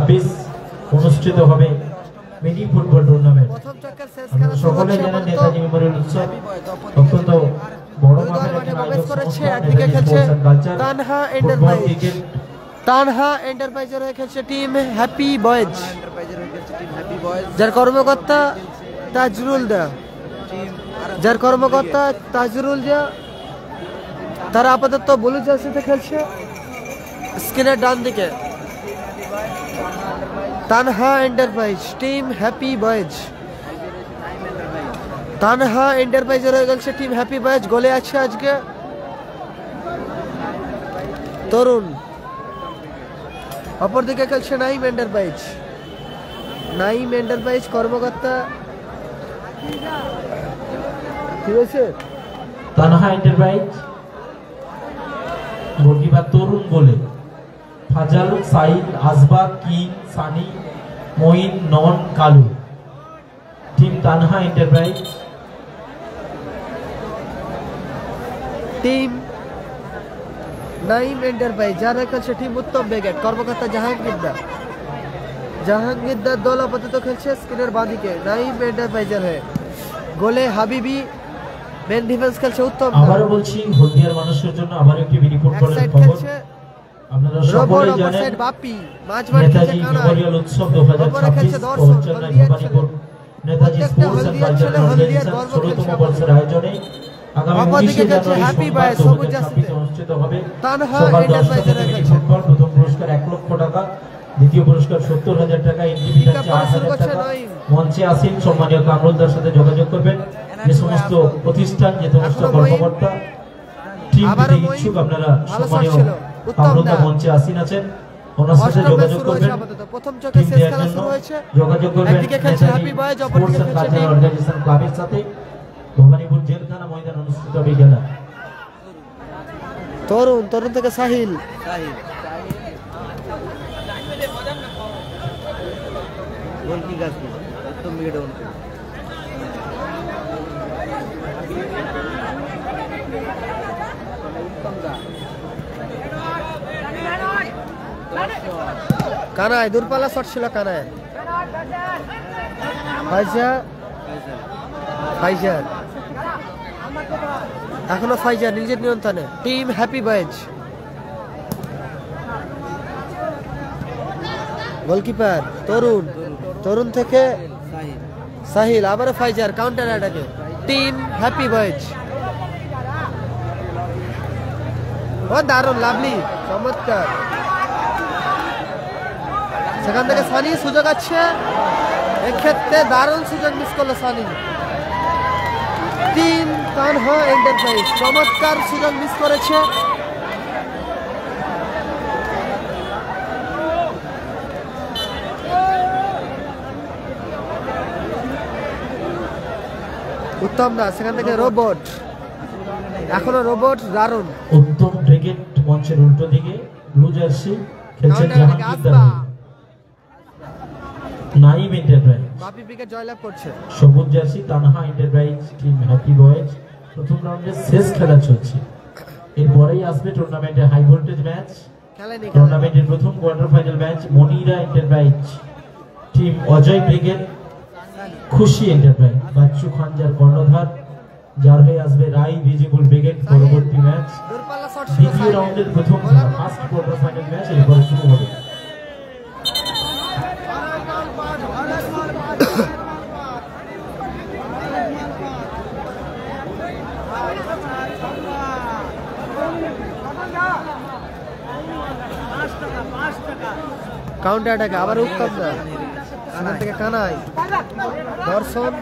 2026 অনুষ্ঠিত হবে mini football tournament. সকলে জানেন নেতাজি মেমোরিয়াল উৎসব অত্যন্ত বড় মাপের আয়োজন করেছে। একদিকে খেলছে তানহা এন্টারপ্রাইজ, তানহা এন্টারপ্রাইজের হয়ে খেলছে টিম হ্যাপি বয়েজ, যার কর্মকর্তা তাজরুল দা, তারা আপাতত ব্লু জার্সিতে খেলছে। স্ক্রিনের ডান দিকে Tanha enterprise team happy boys, Tanha এন্টারপ্রাইজের হয়ে গেছে টিম হ্যাপি বয়েজ। গোলে আছে আজকে তরুণ, অপরদিকে খেলছে নাইম এন্টারপ্রাইজ, নাইম এন্টারপ্রাইজ কর্মকর্তা কি হয়েছে তানহা এন্টারপ্রাইজ গোলকিপার তরুণ বলে ফাজাল, সাইদ, আসবাক, কি, সানি, মঈন, নন, Kalu. Team Tanha enterprise. Team Naim enterprise যারা খেলছে টিম উত্তম ব্রিগেড, কর্মকর্তা জাহাঙ্গীর দার দল আপাতত খেলছে স্ক্রিনের বাঁদিকে নাইম এন্টারপ্রাইজের হয়ে। গোলে হাবিবি, মেন ডিফেন্স খেলছে উত্তম। আবারও বলছি হলদিয়ার মানুষের জন্য আবার একটি মিনি ফুটবলের খবর। আপনারা সকলেই জানেন নেতাজি মেমোরিয়াল উৎসব 2026 পঞ্চান্ন Bhawanipur Netaji sports and cultural organisation 16তম বর্ষের আয়োজনে আগামী 19 জানুয়ারি সোমবার 2026 অনুষ্ঠিত হবে। সকাল 10টা থেকে মিনি ফুটবল। প্রথম পুরস্কার 1 লক্ষ টাকা, দ্বিতীয় পুরস্কার 70,000 টাকা, ইন্ডিভিজুয়াল 4,000 টাকা। মঞ্চে আসেন সম্মানীয় কামরুলদার সাথে যোগাযোগ করবেন। যে সমস্ত প্রতিষ্ঠান, যে সমস্ত কর্মকর্তা টিম দিতে ইচ্ছুক আপনারা সম্মানীয় কামরুলদার মঞ্চে আসেন আছেন, ওনার সাথে যোগাযোগ করবেন। প্রথম চকে শেষ খেলা শুরু হয়েছে, যোগাযোগ করবেন একদিকে খেলছে হ্যাপি বয়েজ, অপরদিকে খেলছে টিম অর্গানাইজেশন ক্লাবের সাথে। ভবানীপুর জেলখানা ময়দান অনুষ্ঠিত হবে খেলা। তরুণ থেকে সাহিল, কানায় দূরপাল্লা শট ছিল, কানায় ফাইজার এখনো ফাইজার নিজের নিয়ন্ত্রণে। Team happy boys, goalkeeper Tarun থেকে সাহিল, আবারও ফাইজার কাউন্টার অ্যাটাকে টিম হ্যাপি বয়েজ। ও দারুণ, লাভলি, চমৎকার। সেখান থেকে সানি সুযোগ আছে, এক্ষেত্রে দারুণ সুযোগ মিস করলো সানি। টিম তানহা এন্টারপ্রাইজ চমৎকার সুযোগ মিস করেছে। উত্তম না, সেখান থেকে রোবট, এখনো রোবট দারুণ। উত্তম ব্রিগেড মঞ্চের উল্টো দিকে ব্লু জার্সি খেলছে জাহাঙ্গীর দার। নাইম এন্টারপ্রাইজ বাপি ব্রিগেড জয়লাভ করছে। সবুজ jersey Tanha enterprise team happy boys. প্রথম রাউন্ডের শেষ খেলা চলছে, এরপরেই আসবে টুর্নামেন্টের হাই ভোল্টেজ ম্যাচ। টুর্নামেন্টের প্রথম quarter final match Monira enterprise team Ajay brigade, খুশি এন্টারপ্রাইজ বাচ্চু খানজার কর্ণধার, যার হয়ে আসবে রাই ভিজিবল ব্রিগেড। পরবর্তী ম্যাচ দ্বিতীয় রাউন্ডের প্রথম ফার্স্ট কোয়ার্টার ফাইনাল ম্যাচ এরপরে শুরু হবে। কাউন্টার অ্যাটাকে আবার উত্তম দা, সেখান থেকে কানাই,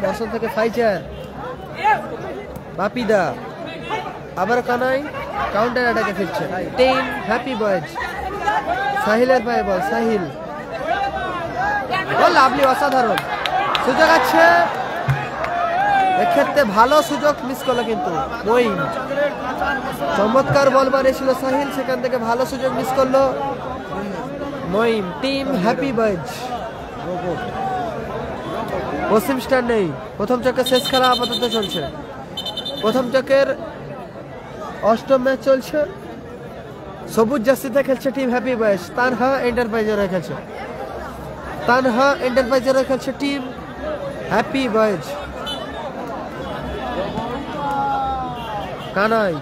দর্শন থেকে ফাইজার, বাপিদা, আবার কানাই কাউন্টার অ্যাটাকে ফিরছে। টিম হ্যাপি বয়েজ, সাহিলের পায়ে বল, সাহিল, ও লাভলি, অসাধারণ সুযোগ আছে, এক্ষেত্রে ভালো সুযোগ মিস করলো কিন্তু মঈন। চমৎকার বল মারিয়েছিল সাহিল, সেখান থেকে ভালো সুযোগ মিস করলো মঈন। টিম হ্যাপি বয়েজ পশ্চিম স্টার নেই, প্রথম চক্রের শেষ খেলা আপাতত চলছে। প্রথম চক্রের অষ্টম ম্যাচ চলছে। সবুজ জার্সিতে খেলছে টিম হ্যাপি বয়েজ, তানহা এন্টারপ্রাইজের খেলছে। তানহা এন্টারপ্রাইজের খেলছে team happy boys. Kanai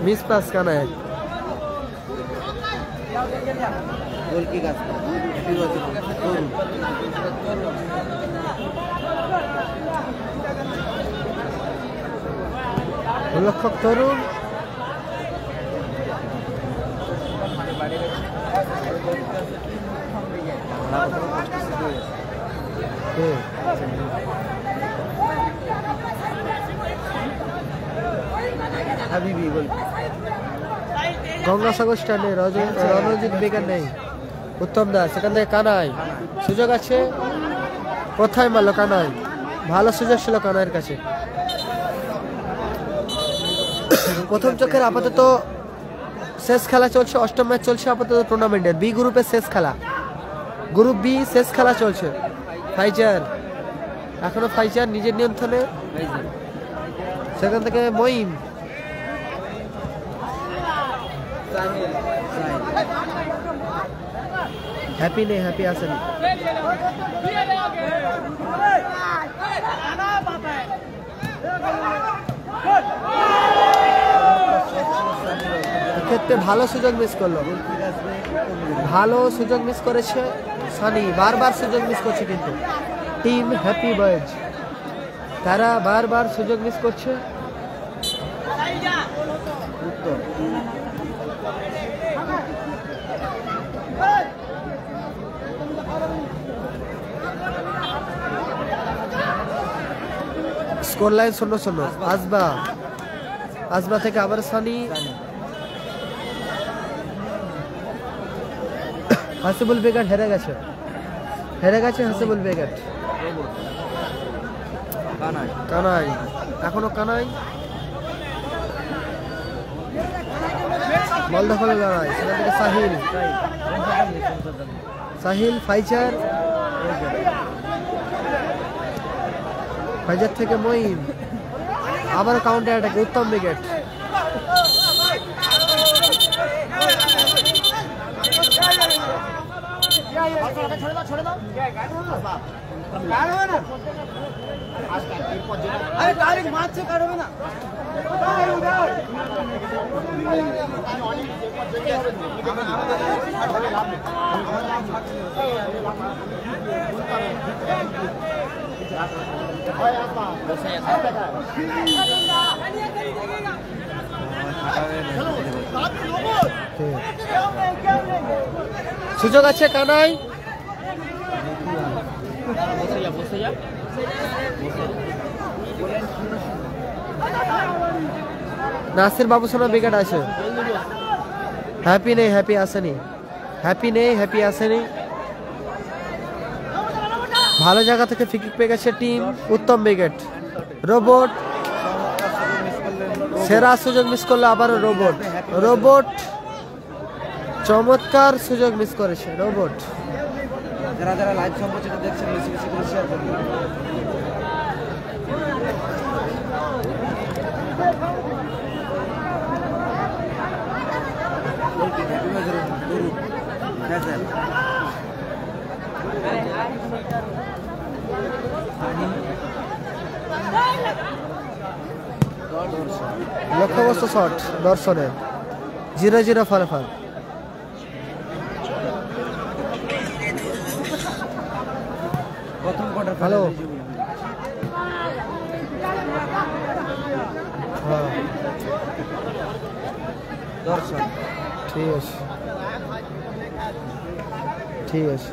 miss pass Kanai লক্ষক তরুণ গঙ্গাসাগর স্ট্যান্ডে রণজিৎ বেকার নেই, উত্তম দাস সেখান থেকে কানাই, সুযোগ আছে, কোথায় মারলো কানাই, ভালো সুযোগ ছিল কানাইয়ের কাছে। প্রথম চোখের আপাতত শেষ খেলা চলছে, অষ্টম ম্যাচ চলছে আপাতত টুর্নামেন্টের বি গ্রুপের শেষ খেলা, গ্রুপ বি শেষ খেলা চলছে। ফাইজার এখনো ফাইজার নিজের নিয়ন্ত্রণে, সেখান থেকে মঈন, হ্যাপি নেই, হ্যাপি আসেনি, ক্ষেত্রে ভালো সুযোগ মিস করলো, ভালো সুযোগ মিস করেছে সানি, বারবার সুযোগ মিস করছে কিন্তু টিম হ্যাপি বয়েজ তারা বারবার সুযোগ মিস করছে। Score line 0-0। আসবা, আসবা থেকে আবার সানি, হাসিবুল বেগাট হেরে গেছে, হেরে গেছে হাসিবুল বেগাট। কানাই এখনো কানাই, বল দখলে লড়াই, সেখান থেকে সাহিল, সাহিল ফাইজার, ফাইজার থেকে মঈন, আবার কাউন্টার অ্যাটাকে উত্তম উইকেট। সুযোগ আছে কানাই, নাসির বাবু সোনা উইকেট আছে, হ্যাপি নেই, হ্যাপি আসেনি, হ্যাপি নেই, হ্যাপি আসেনি। ভালো জায়গা থেকে ফ্রি কিক পেয়ে গেছে টিম উত্তম উইকেট। রোবট সেরা সুযোগ মিস করলো আবারও রোবট, রোবট চমৎকার সুযোগ মিস করেছে রোবট। যারা যারা লাইভ সম্প্রচার দেখছেন বেশি বেশি করে শেয়ার করুন। লক্ষ্যবস্তু শট দর্শনে 0-0 ফলাফল। প্রথম কোয়ার্টার হ্যালো, দর্শন ঠিক আছে, ঠিক আছে।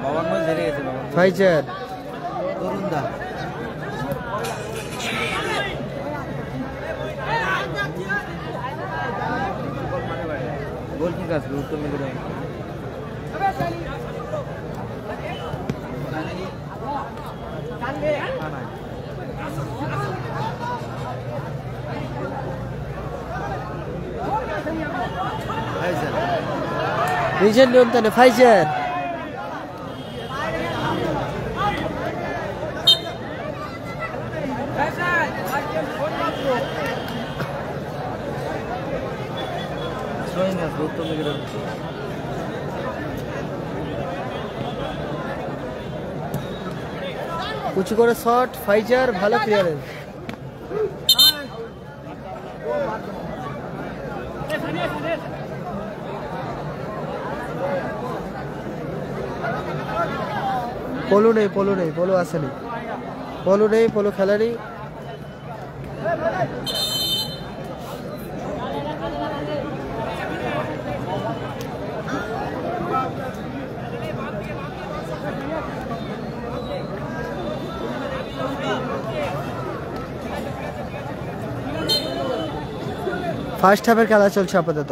বাবার মধ্যে হেরে গেছে, ফাইজার তরুণ দা গোল ঠিক আছে, উত্তর মিলে নিজের নিয়ন্ত্রণে ফাইজার, থ্রোয়িং আছে উত্তম উইকেটে। উঁচু করে শট, ফাইজার ভালো ক্লিয়ারেন্স। পলু নেই, পলু আসেনি, পলু খেলেনি। ফার্স্ট হাফের খেলা চলছে আপাতত,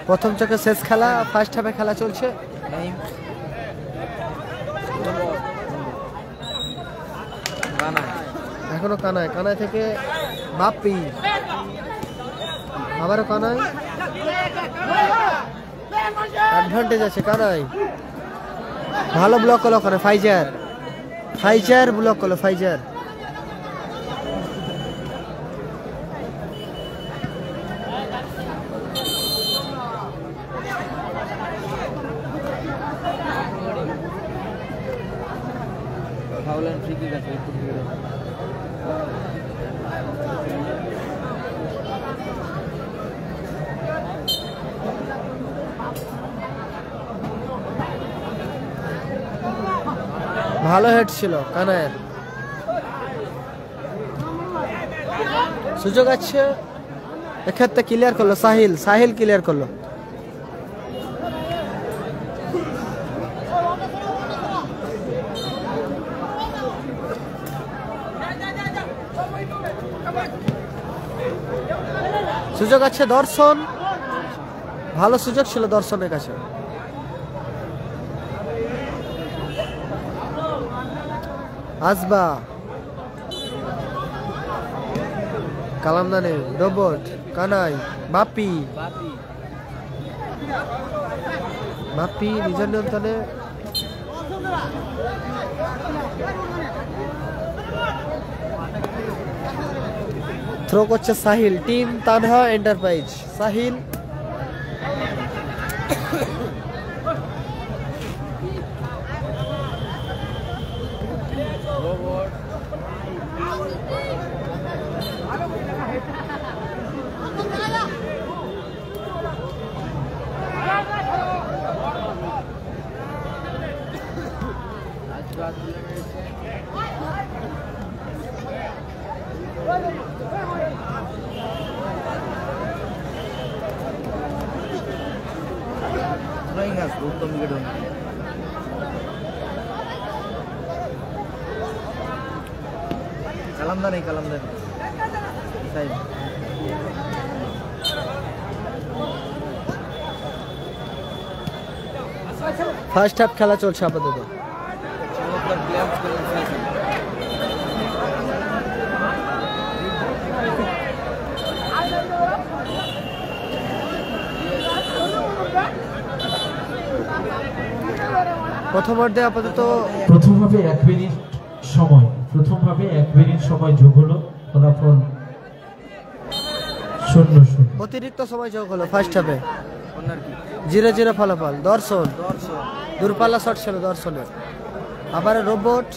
প্রথম চক্রে শেষ খেলা, ফার্স্ট হাফের খেলা চলছে। নাইম কানাই, এখনো কানায় থেকে বাপ্পি, আবারও কানাই, অ্যাডভান্টেজ আছে কানাই, ভালো ব্লক করলো ওখানে ফাইজার ব্লক করলো ফাইজার। ফাউল এন্ড ফ্রি কিক আছে উত্তম উইকেটে। ভালো হেড ছিল কানায়ের, সুযোগ আছে এক্ষেত্রে। ক্লিয়ার করলো সাহিল ক্লিয়ার করলো। সুযোগ আছে দর্শন, ভালো সুযোগ ছিল দর্শনের কাছে। আসবা কালামদানি, রোবট, কানাই, বাপ্পি নিজের নিয়ন্ত্রণে। থ্রো করছে Sahil, team Tanha enterprise. Sahil throwing আছে উত্তম উইকেটে। কালামদানি সাইড। ফার্স্ট হাফ খেলা চলছে আপাতত। চমৎকার ক্লিয়ারেন্স করলেন ফয়সাল। প্রথমার্ধে আপাতত প্রথমভাবে 1 মিনিট সময় যোগ হলো, ফলাফল 0-0। অতিরিক্ত সময় যোগ হলো ফার্স্ট হাফে, কর্নার কিক 0-0 ফলাফল। দর্শন দূরপাল্লা শট ছিল দর্শনের, আবার রোবট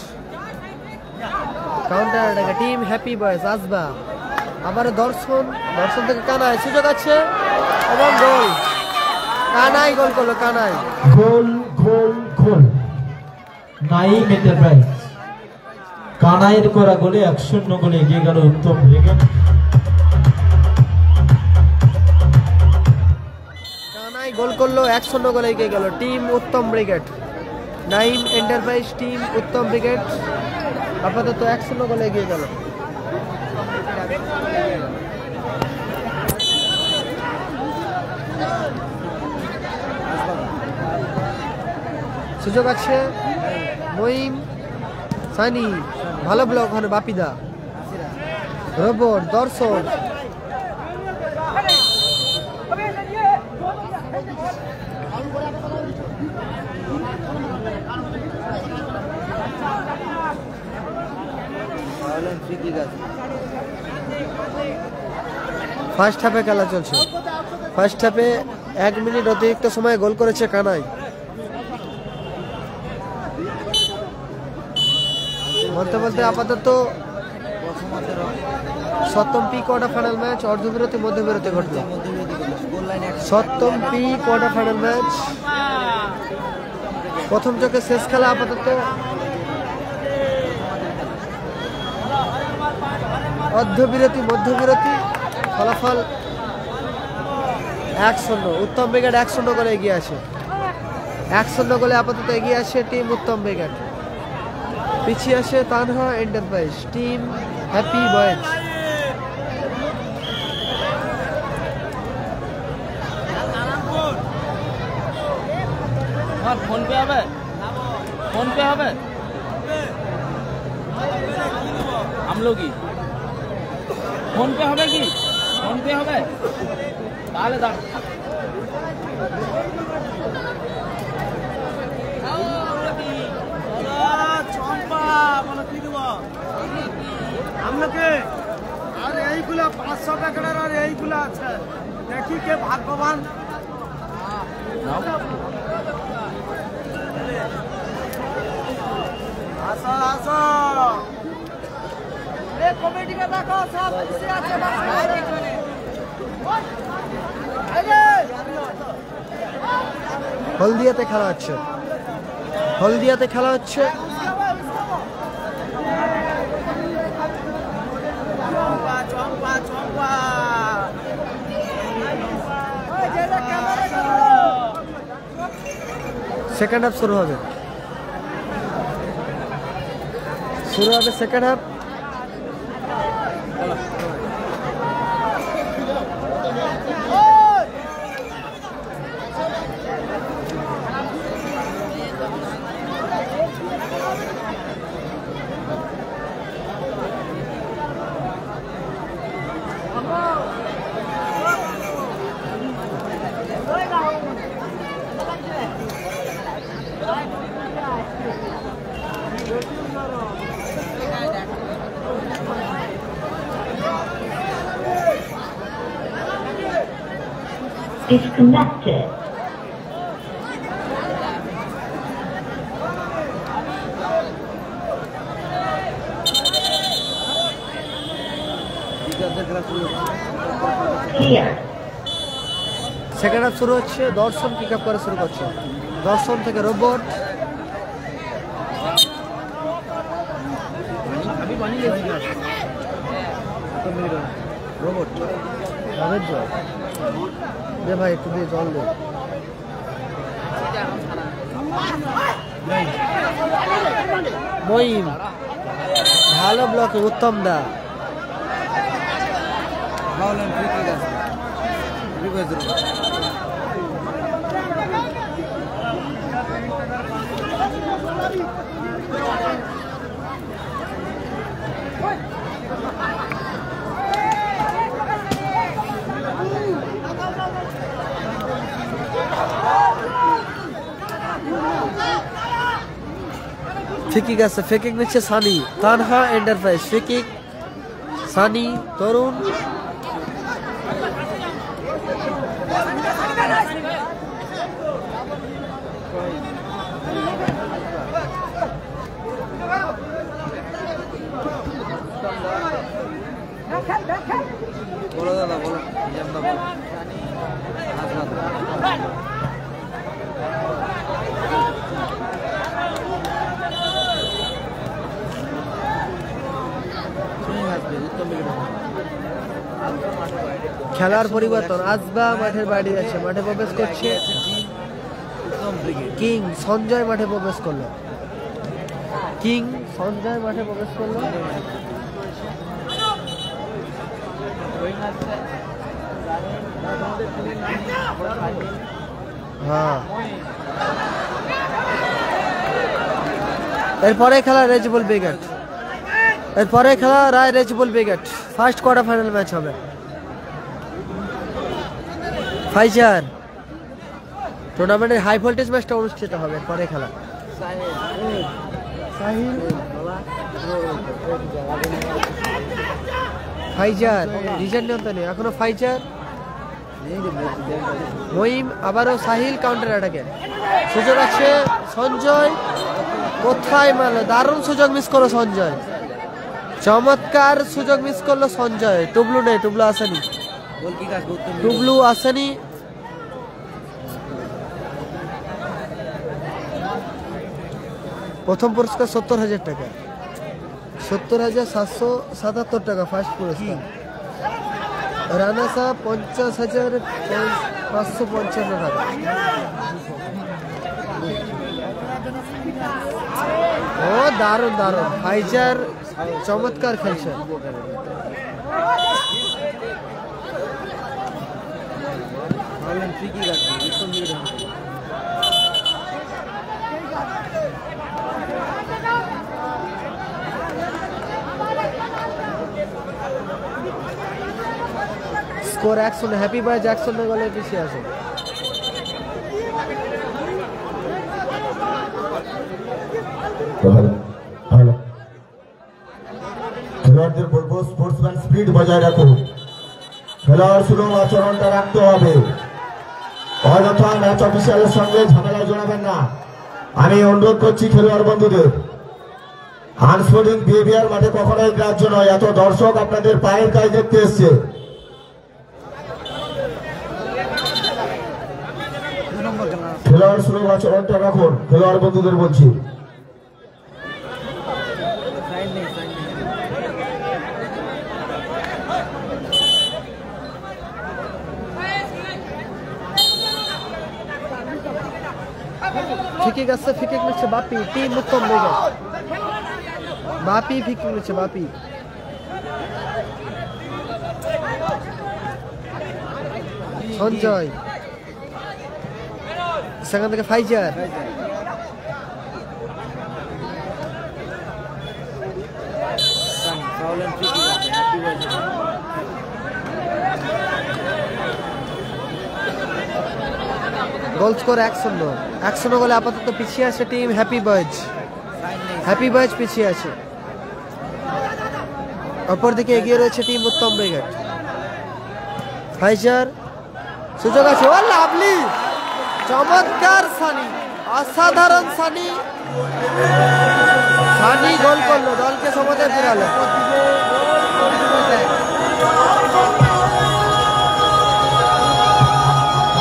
কাউন্টার অ্যাটাকে টিম হ্যাপি বয়েজ। আসবা আবার দর্শন থেকে কানাই, সুযোগ আছে এবং গোল। কানাই গোল করলো, গোল নাইম এন্টারপ্রাইজ। কানাইয়ের করা গোলে 1-0 গোলে এগিয়ে গেল উত্তম ব্রিগেড। কানাই গোল করলো, 1-0 গোলে এগিয়ে গেল team Uttam brigade. Naim enterprise team Uttam brigade আপাতত 1-0 গোলে এগিয়ে গেল। সুযোগ আছে নঈম, সানি, ভালো ব্লক ওখানে বাপিদা, রোবট, দর্শন, ফাউল এন্ড ফ্রি কিক আছে। ফার্স্ট হাফে খেলা চলছে। ফার্স্ট হাফে 1 মিনিট অতিরিক্ত সময়ে গোল করেছে কানাই। বলতে বলতে আপাতত সপ্তম পি কোয়ার্টার ফাইনাল ম্যাচ অর্ধবিরতি মধ্যবিরতি ঘটল। সপ্তম পি কোয়ার্টার ফাইনাল ম্যাচ প্রথম চোখে শেষ খেলা আপাতত অর্ধবিরতি মধ্যবিরতি ফলাফল 1-0। উত্তম ব্রিগেড 1-0 করে এগিয়ে আছে। 1-0 গোলে আপাতত এগিয়ে আছে টিম উত্তম ব্রিগেড। পিছিয়ে আসে Tanha enterprise, team happy boys. Phone pay হবে, ফোন পে হবে আমলকি, ফোন পে হবে কি, ফোন পে হবে তাহলে দাঁড়। আপনাকে আর এইগুলা 500 টাকার আর এইগুলা আছে, দেখি কে ভাগ্যবান। আসো আসো, কমিটিকে দেখো সব খুশি আছে। হলদিয়াতে খেলা হচ্ছে, হলদিয়াতে খেলা হচ্ছে। সেকেন্ড হাফ শুরু হবে, second half. Disconnected. Here. Second half শুরু হচ্ছে। দর্শন পিক আপ করে শুরু করছে। দর্শন থেকে রোবট, রোবট দে ভাই, একটু দিয়ে জল দে। মঈন ভালো ব্লকে, উত্তম দা ভাবলেন ফ্রি কিক আছে, রিভাইজ রুম। ফিকিক আছে, ফিকিক নিচ্ছে সানি, তানহা এন্টারপ্রাইজ। ফিকিক সানি, তরুণ বলো দাদা, বলো নিজাম দা, বলো খেলার পরিবর্তন। আসবা মাঠের বাইরে যাচ্ছে, মাঠে প্রবেশ করছে কিং সঞ্জয়। মাঠে প্রবেশ করলো কিং সঞ্জয়, মাঠে প্রবেশ করলো। হ্যাঁ, এরপরে খেলা রেজিবল ব্রিগেড, এরপরে খেলা রায় Rejibul brigade. First quarter final match হবে। ফাইজার টুর্নামেন্টের হাই ভোল্টেজ ম্যাচটা অনুষ্ঠিত হবে। পরে খেলা ফাইজার রিজার্ভ নিয়ন্ত্রণে এখনো ফাইজার মহিম আবারও সাহিল কাউন্টার অ্যাটাকে সুযোগ আছে সঞ্জয় কোথায় মারলো দারুণ সুযোগ মিস করলো সঞ্জয় চমৎকার সুযোগ মিস করলো সঞ্জয় টুবলু নেই টুবলু আসেনি টুবলু আসেনি প্রথম পুরস্কার 70,000 টাকা 70,777 টাকা ফার্স্ট পুরস্কার রানা সাহেব 50,555 টাকা ও দারুণ দারুণ ফাইজার চমৎকার খেলছে স্কোর 1-0 হ্যাপি বয় জ্যাকসন গোলে পিছিয়ে আছে খেলোয়াড়দের বলবো স্পোর্টসম্যান স্পিড বজায় রাখুন খেলোয়াড় সুলভ আচরণটা রাখতে হবে অযথা ম্যাচ অফিসিয়ালের সঙ্গে ঝামেলায় জড়াবেন না আমি অনুরোধ করছি খেলোয়াড় বন্ধুদের আনস্পোর্টিং বিহেভিয়ার মাঠে কখনোই গ্রাহ্য নয় এত দর্শক আপনাদের পায়ের কাজ দেখতে এসছে খেলোয়াড় সুলভ আচরণটা রাখুন খেলোয়াড় বন্ধুদের বলছি ফিকিক আছে ফিকিক নিচ্ছে বাপি টিম উত্তম বেগে বাপি ফিকিক নিচ্ছে বাপি সঞ্জয় সেখান থেকে ফাইজার গোল স্কোর 1-0 গোলে আপাতত পিছিয়ে আছে টিম হ্যাপি বয়েজ পিছিয়ে আছে অপরদিকে এগিয়ে রয়েছে টিম উত্তম ব্রিগেড ফাইজার সুযোগ আছে ও লাভলি চমৎকার সানি অসাধারণ সানি গোল করলো দলকে সমতায় ফেরালো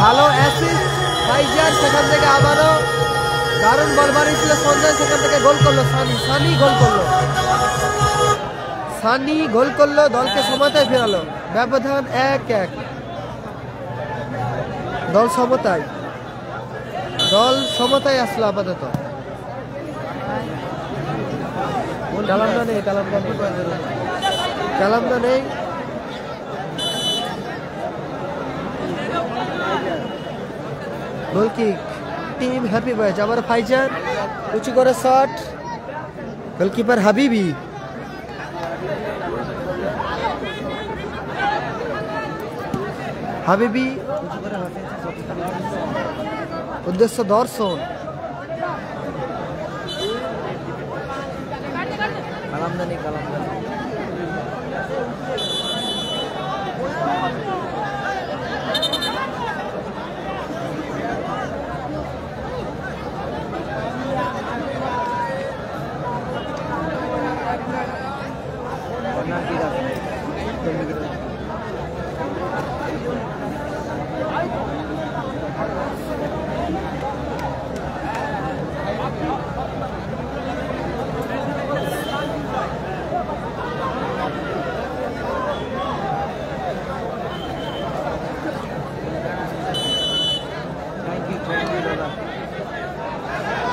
ভালো অ্যাসিস্ট ফাইজার সেখান থেকে আবারও দারুণ বল মারিয়েছিল সঞ্জয় সেখান থেকে গোল করলো সানি গোল করলো দলকে সমতায় ফেরালো ব্যবধান 1-1 দল সমতায় আসলো আপাতত কালামদা নেই গোল কিক টিম হ্যাপি বয়েজ আবার ফাইজার উঁচু করে শট গোলকিপার হাবিবি উদ্দেশ্য দর্শন কালামদানি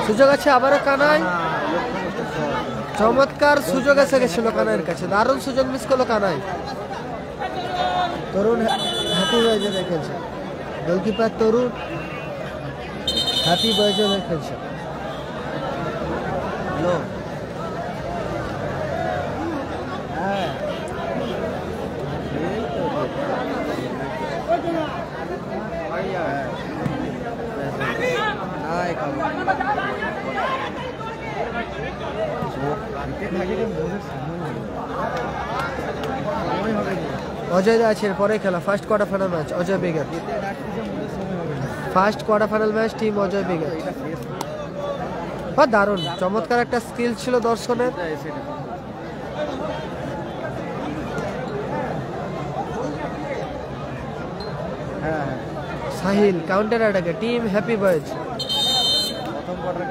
সুযোগ আছে আবারও কানাই চমৎকার সুযোগ এসে গেছিল কানাইয়ের কাছে দারুণ সুযোগ মিস করলো কানাই তরুণ হ্যাপি বয়েজে খেলছে গোলকিপার তরুণ হ্যাপি বয়েজে খেলছে অজয় দা আছে পরে খেলা first quarter final match Ajay brigade first quarter final match team Ajay brigade দারুণ চমৎকার একটা স্কিল ছিল দর্শনের সাহিল কাউন্টার অ্যাটাকে টিম হ্যাপি বয়েজ প্রথম কোয়ার্টার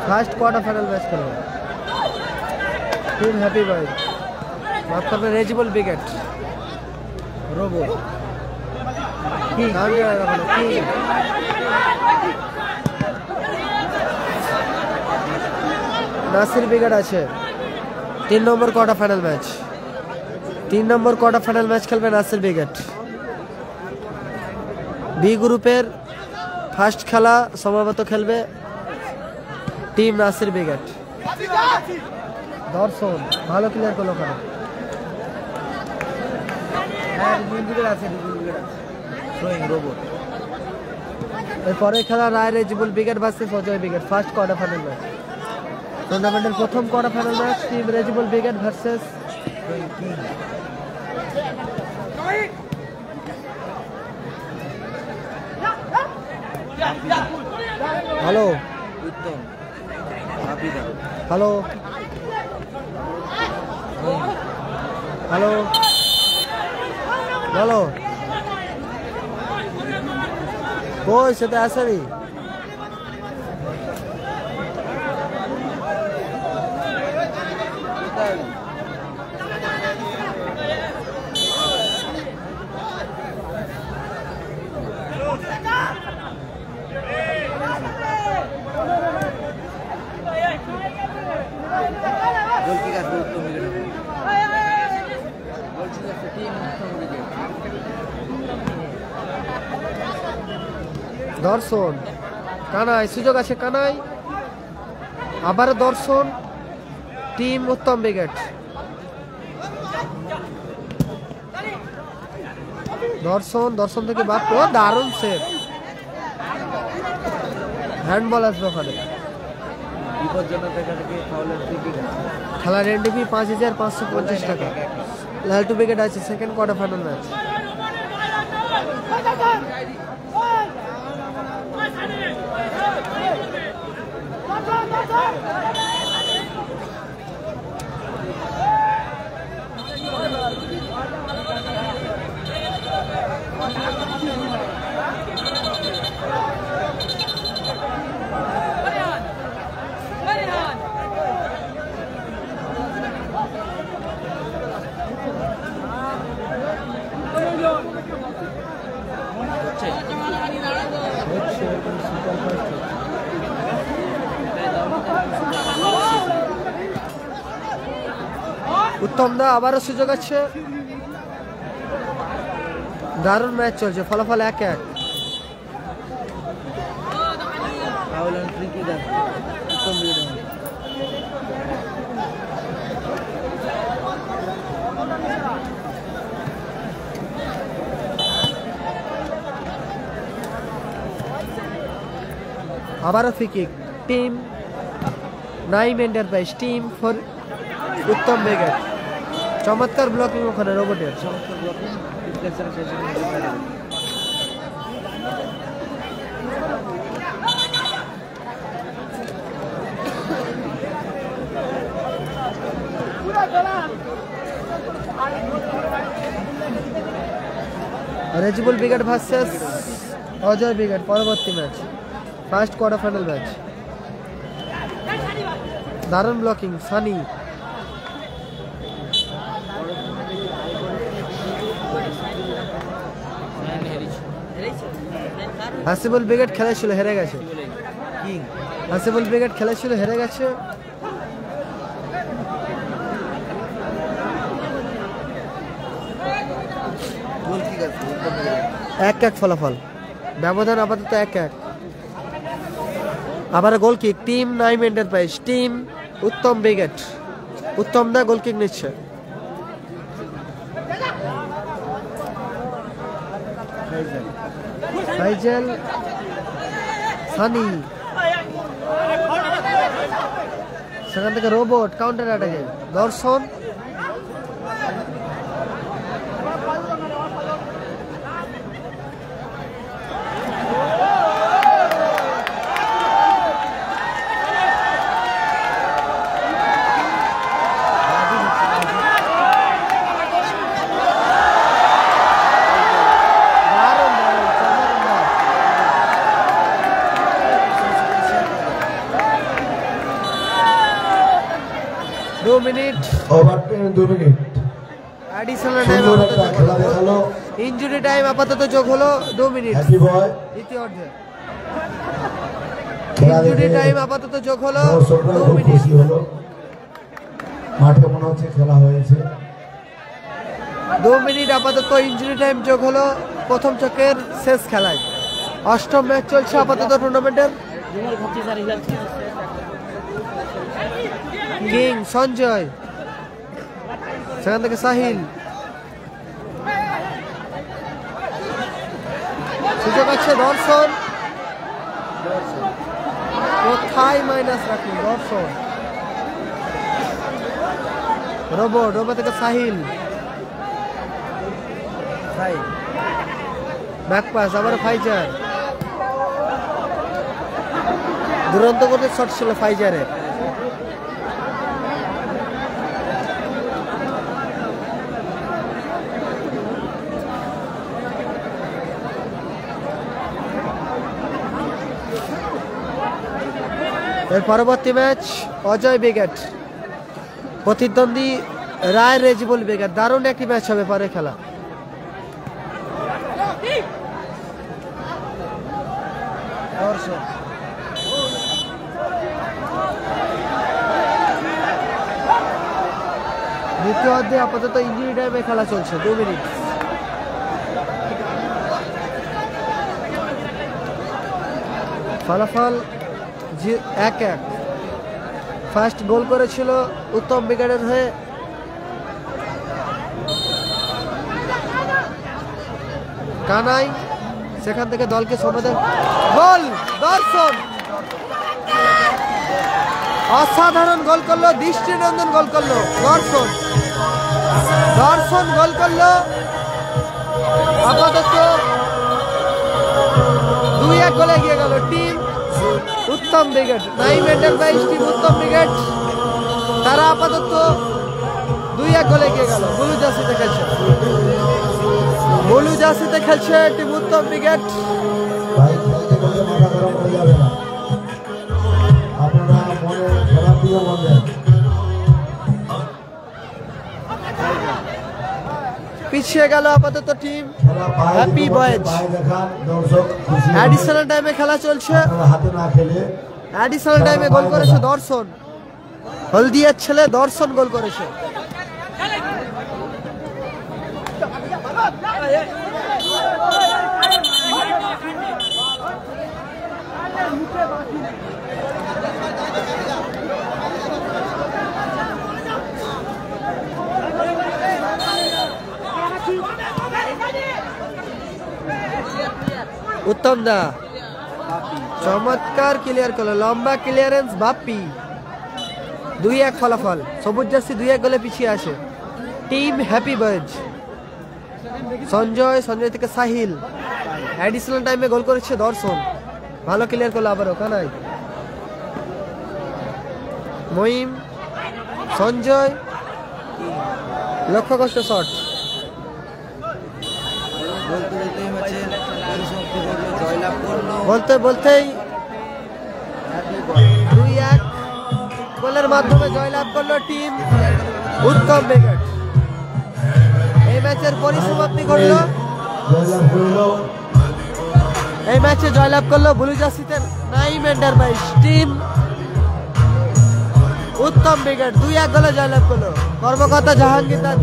ফার্স্ট কোয়ার্টার ফাইনাল ম্যাচ খেলবে টিম হ্যাপি বয়েজ মাফ করবে Rejibul brigade robo Nasir brigade আছে 3 number quarter final match 3 number quarter final match খেলবে নাসির ব্রিগেড বি গ্রুপের ফার্স্ট খেলা সম্ভবত খেলবে টিম নাসির ব্রিগেড দর্শন ভালো প্লেয়ার করলো ওখানে এরপরে খেলা রায় Rejibul brigade versus Ajay brigade first quarter final match টুর্নামেন্টের প্রথম quarter final match team Rejibul brigade versus hello Uttam hello hello hello কই সেটা আসেনি গোল কিক আসবে উত্তম ব্রিগেড গোল কিক আসবে টিম উত্তম ব্রিগেড দর্শন কানাই সুযোগ আছে কানাই আবার দর্শন টিম উত্তম ব্রিগেড দর্শন থেকে বাপ ও দারুণ সেভ হ্যান্ডবল আসবে ওখানে বিপজ্জনক দেখা থেকে ফাউলের ফ্রি কিক খেলার এনডিপি 5550 টাকা লালটু ব্রিগেড আছে সেকেন্ড কোয়ার্টার ফাইনাল ম্যাচ উত্তম দা আবারও সুযোগ আছে দারুণ ম্যাচ চলছে ফলাফল 1-1 ফাউলের ফ্রি কিক আসবে উত্তম ব্রিগেড আবারও free kick team Naim enterprise team for Uttam brigade চমৎকার ব্লকিং ওখানে রোবটের চমৎকার blocking deflection session different Rejibul brigade versus Ajay brigade পরবর্তী match first quarter final match দারুণ ব্লকিং সানি হাসিবুল ব্রিগেড খেলেছিল হেরে গেছে কিং হাসিবুল ব্রিগেড খেলেছিল হেরে গেছে গোল কিক আসবে উত্তম ব্রিগেড 1-1 ফলাফল ব্যবধান আপাতত 1-1 আবার goal kick team Naim enterprise team Uttam brigade Uttam দা গোল কিক নিচ্ছে ফাইজেল সানি, সেখান থেকে রোবট কাউন্টার অ্যাটাকে দর্শন, দারুণ দারুণ চমৎকার। 2 minute over 2 minute additional time সুন্দর একটা খেলা দেখালো ইনজুরি টাইম আপাতত যোগ হলো 2 মিনিট হ্যাপি বয় দ্বিতীয় অর্ধে। খেলা ইনজুরি দেখে টাইম আপাতত যোগ হলো দর্শকরা 2 খুব মিনিট। খুশি হলো মাঠে মনে হচ্ছে খেলা হয়েছে 2 মিনিট আপাতত ইনজুরি টাইম যোগ হলো প্রথম চক্রের শেষ খেলায়। অষ্টম ম্যাচ চলছে আপাতত টুর্নামেন্টের। কিং সঞ্জয়, সেখান থেকে সাহিল, সুযোগ আছে দর্শন, কোথায় মাইনাস রাখুন দর্শন, রোবট থেকে সাহিল, ব্যাক পাস আবার ফাইজার, দুরন্ত করে শট ছিল ফাইজারের। এর পরবর্তী ম্যাচ অজয় ব্রিগেড প্রতিদ্বন্দ্বী রায় রেজিবল ব্রিগেড। দারুণ একটি ম্যাচ হবে পরে খেলা। দ্বিতীয় অর্ধে আপাতত ইঞ্জুরি টাইমে খেলা চলছে 2 মিনিট। ফলাফল 1-1। ফার্স্ট গোল করেছিল উত্তম ব্রিগেডের হয়ে কানাই, সেখান থেকে দলকে সমাধান গোল দর্শন, অসাধারণ গোল করলো, দৃষ্টিনন্দন গোল করলো দর্শন, গোল করলো। আপাতত 2-1 গোলে এগিয়ে গেল team Uttam brigade. Naim enterprise team Uttam brigade তারা আপাতত 2-1 গোলে এগিয়ে গেল। ব্লু জার্সিতে খেলছে টিম উত্তম ব্রিগেড। ভাই খেলতে খেলতে মাথা গরম হয়ে যাবে না, আপনারা মনে খেলা দিয়ে বলবেন। পিছিয়ে গেল আপাতত টিম খেলা পায়ে হ্যাপি যদি বয়েজ। পায়ে দেখান দর্শক খুশি হবে। অ্যাডিশনাল টাইমে খেলা চলছে। আপনারা হাতে না খেলে অ্যাডিশনাল টাইমে গোল করেছে দর্শন, হলদিয়ার ছেলে দর্শন গোল করেছে। উত্তম দা চমৎকার ক্লিয়ার করলো, লম্বা ক্লিয়ারেন্স বাপ্পি। 2-1 ফলাফল। সবুজ জার্সি 2-1 গোলে পিছিয়ে আছে টিম হ্যাপি বয়েজ। সঞ্জয় থেকে সাহিল, অ্যাডিশনাল টাইমে গোল করেছে দর্শন, ভালো ক্লিয়ার করলো আবারও কানাই। মহিম, সঞ্জয়, লক্ষ্য কষ্ট শট। বলতেই 2-1 গোলের মাধ্যমে জয়লাভ করলো টিম উত্তম ব্রিগেড। এই ম্যাচের পরিসমাপ্তি ঘটলো। এই ম্যাচে জয়লাভ করলো ব্লু জার্সিতে Naim enterprise team Uttam brigade. 2-1 গোলে জয়লাভ করলো কর্মকর্তা জাহাঙ্গীর দাস।